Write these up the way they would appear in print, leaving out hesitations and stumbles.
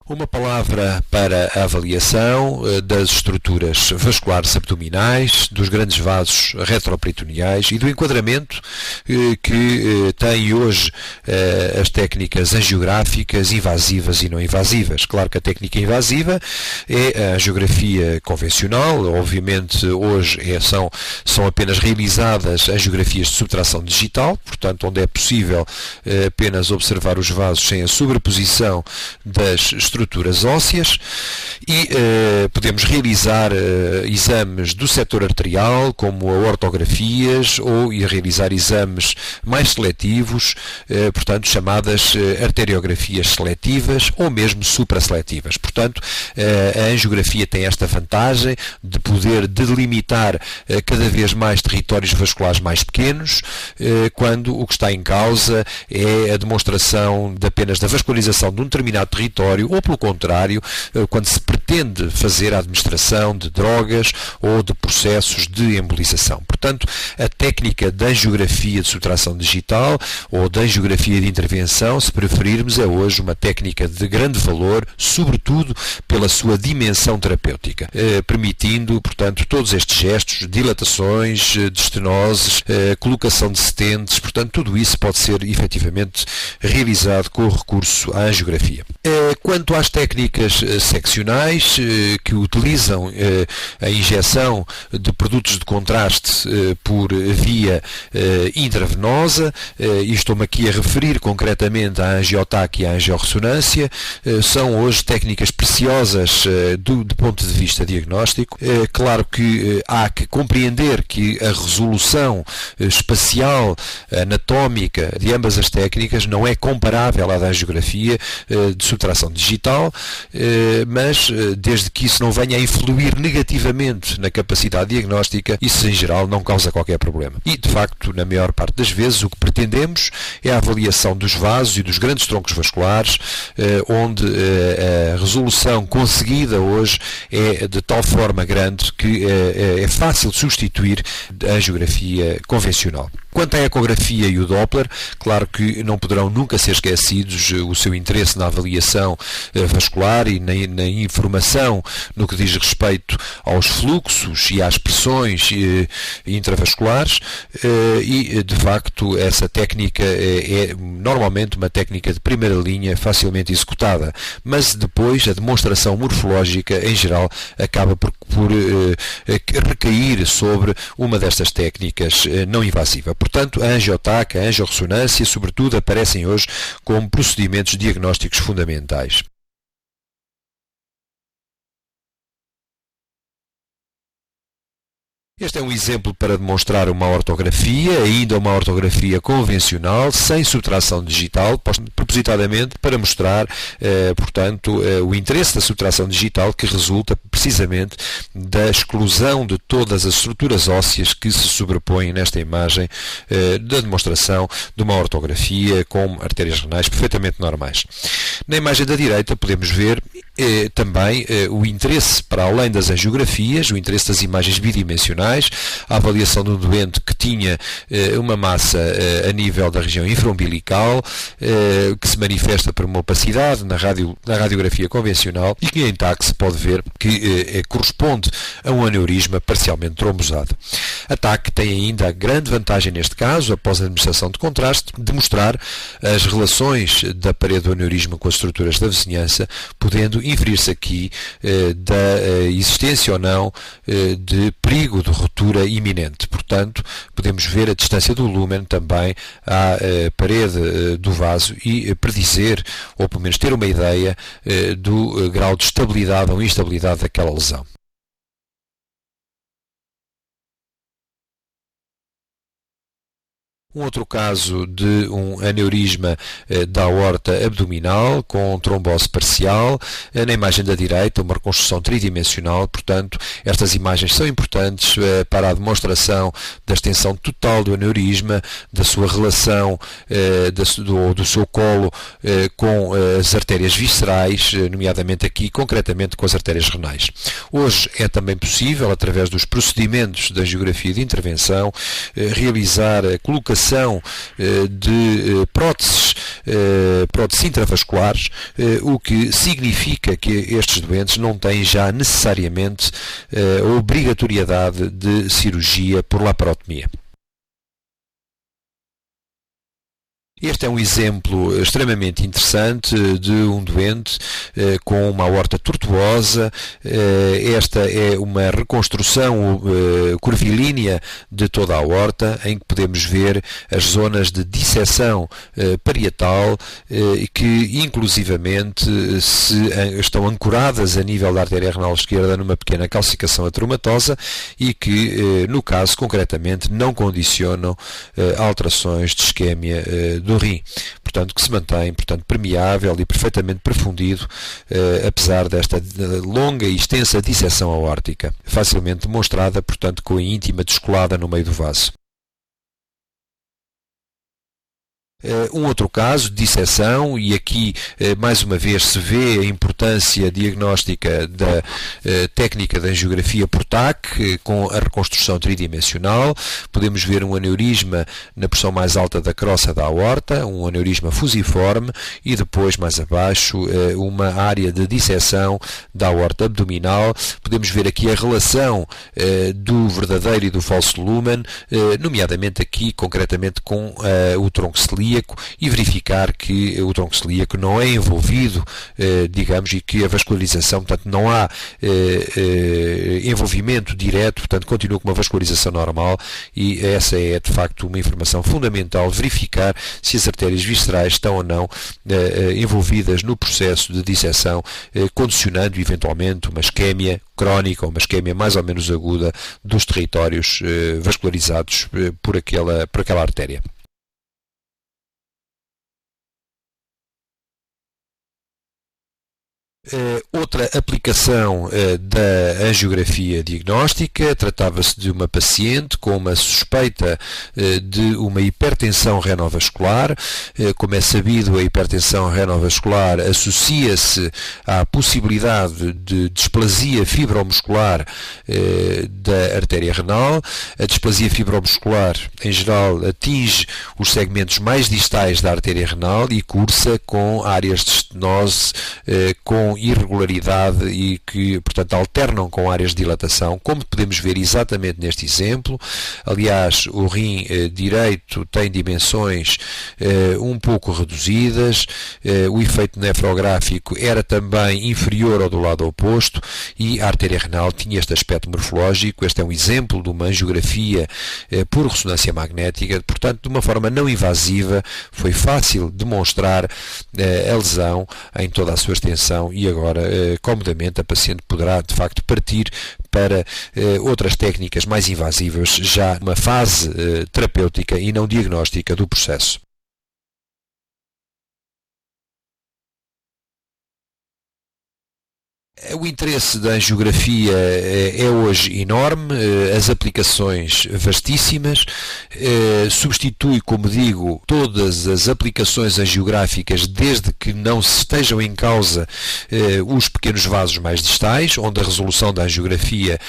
Uma palavra para a avaliação das estruturas vasculares abdominais, dos grandes vasos retroperitoneais e do enquadramento que têm hoje as técnicas angiográficas invasivas e não invasivas. Claro que a técnica invasiva é a angiografia convencional, obviamente hoje são apenas realizadas angiografias de subtração digital, portanto onde é possível apenas observar os vasos sem a sobreposição das estruturas ósseas e podemos realizar exames do setor arterial, como ortografias, ou realizar exames mais seletivos, portanto chamadas arteriografias seletivas ou mesmo suprasseletivas. Portanto, a angiografia tem esta vantagem de poder delimitar cada vez mais territórios vasculares mais pequenos, quando o que está em causa é a demonstração apenas da vascularização de um determinado território, ou pelo contrário, quando se pretende fazer a administração de drogas ou de processos de embolização. Portanto, a técnica da angiografia de subtração digital ou da angiografia de intervenção, se preferirmos, é hoje uma técnica de grande valor, sobretudo pela sua dimensão terapêutica, permitindo, portanto, todos estes gestos, dilatações, de estenoses, colocação de stents, portanto, tudo isso pode ser efetivamente realizado com o recurso à angiografia. Quanto às técnicas seccionais que utilizam a injeção de produtos de contraste por via intravenosa, e estou-me aqui a referir concretamente à angiotaque e à angiorressonância, são hoje técnicas preciosas do ponto de vista diagnóstico. Claro que há que compreender que a resolução espacial, anatómica de ambas as técnicas não é comparável à da angiografia de subtração digital, mas desde que isso não venha a influir negativamente na capacidade diagnóstica, isso em geral não causa qualquer problema. E, de facto, na maior parte das vezes, o que pretendemos é a avaliação dos vasos e dos grandes troncos vasculares, onde a resolução conseguida hoje é de tal forma grande que é fácil substituir a angiografia convencional. Quanto à ecografia e o Doppler, claro que não poderão nunca ser esquecidos o seu interesse na avaliação vascular e na informação no que diz respeito aos fluxos e às pressões intravasculares, e de facto essa técnica é normalmente uma técnica de primeira linha, facilmente executada, mas depois a demonstração morfológica em geral acaba por recair sobre uma destas técnicas não invasiva. Portanto, a angiotaque, a angiorressonância, sobretudo, aparecem hoje como procedimentos diagnósticos fundamentais. Este é um exemplo para demonstrar uma ortografia, ainda uma ortografia convencional, sem subtração digital, propositadamente para mostrar, portanto, o interesse da subtração digital que resulta precisamente da exclusão de todas as estruturas ósseas que se sobrepõem nesta imagem da demonstração de uma ortografia com artérias renais perfeitamente normais. Na imagem da direita podemos ver também o interesse, para além das angiografias, o interesse das imagens bidimensionais, a avaliação de um doente que tinha uma massa a nível da região infraumbilical, que se manifesta por uma opacidade na radiografia convencional e que em TAC se pode ver que corresponde a um aneurisma parcialmente trombosado. A TAC tem ainda a grande vantagem neste caso, após a administração de contraste, de mostrar as relações da parede do aneurisma com as estruturas da vizinhança, podendo inferir-se aqui da existência ou não de perigo de ruptura iminente. Portanto, podemos ver a distância do lúmen também à parede do vaso e predizer, ou pelo menos ter uma ideia do grau de estabilidade ou instabilidade daquela lesão. Um outro caso de um aneurisma da aorta abdominal com trombose parcial, na imagem da direita, uma reconstrução tridimensional. Portanto, estas imagens são importantes para a demonstração da extensão total do aneurisma, da sua relação, do seu colo com as artérias viscerais, nomeadamente aqui, concretamente com as artérias renais. Hoje é também possível, através dos procedimentos da angiografia de intervenção, realizar a colocação de próteses próteses intravasculares, o que significa que estes doentes não têm já necessariamente a obrigatoriedade de cirurgia por laparotomia. Este é um exemplo extremamente interessante de um doente com uma aorta tortuosa. Esta é uma reconstrução curvilínea de toda a aorta, em que podemos ver as zonas de disseção parietal que inclusivamente estão ancoradas a nível da artéria renal esquerda numa pequena calcificação ateromatosa e que, no caso concretamente, não condicionam alterações de isquémia do rim, portanto que se mantém permeável e perfeitamente perfundido, apesar desta longa e extensa disseção aórtica, facilmente demonstrada, portanto, com a íntima descolada no meio do vaso. Um outro caso de disseção, e aqui mais uma vez se vê a importância diagnóstica da técnica da angiografia por TAC com a reconstrução tridimensional. Podemos ver um aneurisma na porção mais alta da crosta da aorta, um aneurisma fusiforme, e depois mais abaixo uma área de disseção da aorta abdominal. Podemos ver aqui a relação do verdadeiro e do falso lumen, nomeadamente aqui concretamente com o tronco celíaco, e verificar que o tronco celíaco não é envolvido, digamos, e que a vascularização, portanto, não há envolvimento direto, portanto, continua com uma vascularização normal, e essa é, de facto, uma informação fundamental, verificar se as artérias viscerais estão ou não envolvidas no processo de disseção, condicionando, eventualmente, uma isquémia crónica ou uma isquémia mais ou menos aguda dos territórios vascularizados por aquela artéria. Outra aplicação da angiografia diagnóstica, tratava-se de uma paciente com uma suspeita de uma hipertensão renovascular. Como é sabido, a hipertensão renovascular associa-se à possibilidade de displasia fibromuscular da artéria renal. A displasia fibromuscular, em geral, atinge os segmentos mais distais da artéria renal e cursa com áreas de estenose com irregularidade e que, portanto, alternam com áreas de dilatação, como podemos ver exatamente neste exemplo. Aliás, o rim direito tem dimensões um pouco reduzidas, o efeito nefrográfico era também inferior ao do lado oposto e a artéria renal tinha este aspecto morfológico. Este é um exemplo de uma angiografia por ressonância magnética, portanto, de uma forma não invasiva, foi fácil demonstrar a lesão em toda a sua extensão e agora, comodamente, a paciente poderá, de facto, partir para outras técnicas mais invasivas, já numa fase terapêutica e não diagnóstica do processo. O interesse da angiografia é hoje enorme, as aplicações vastíssimas, substitui, como digo, todas as aplicações angiográficas desde que não se estejam em causa os pequenos vasos mais distais, onde a resolução da angiografia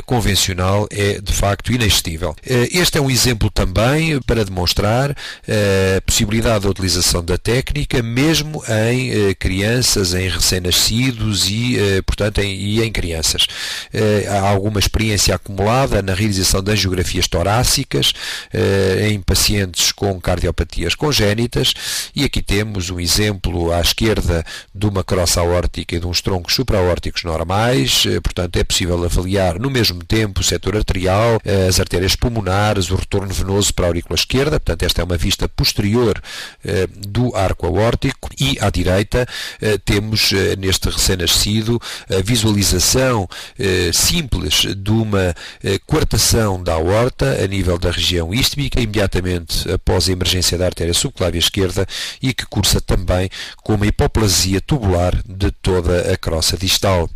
convencional é de facto inexistível. Este é um exemplo também para demonstrar a possibilidade da utilização da técnica mesmo em crianças, em recém-nascidos e portanto, em crianças. Há alguma experiência acumulada na realização de angiografias torácicas em pacientes com cardiopatias congénitas, e aqui temos um exemplo à esquerda de uma crosta aórtica e de uns troncos supraórticos normais. Portanto, é possível avaliar no mesmo tempo o setor arterial, as artérias pulmonares, o retorno venoso para a aurícula esquerda. Portanto, esta é uma vista posterior do arco aórtico, e à direita temos neste recém-nascido a visualização simples de uma coartação da aorta a nível da região ístmica, imediatamente após a emergência da artéria subclávia esquerda, e que cursa também com uma hipoplasia tubular de toda a crosta distal.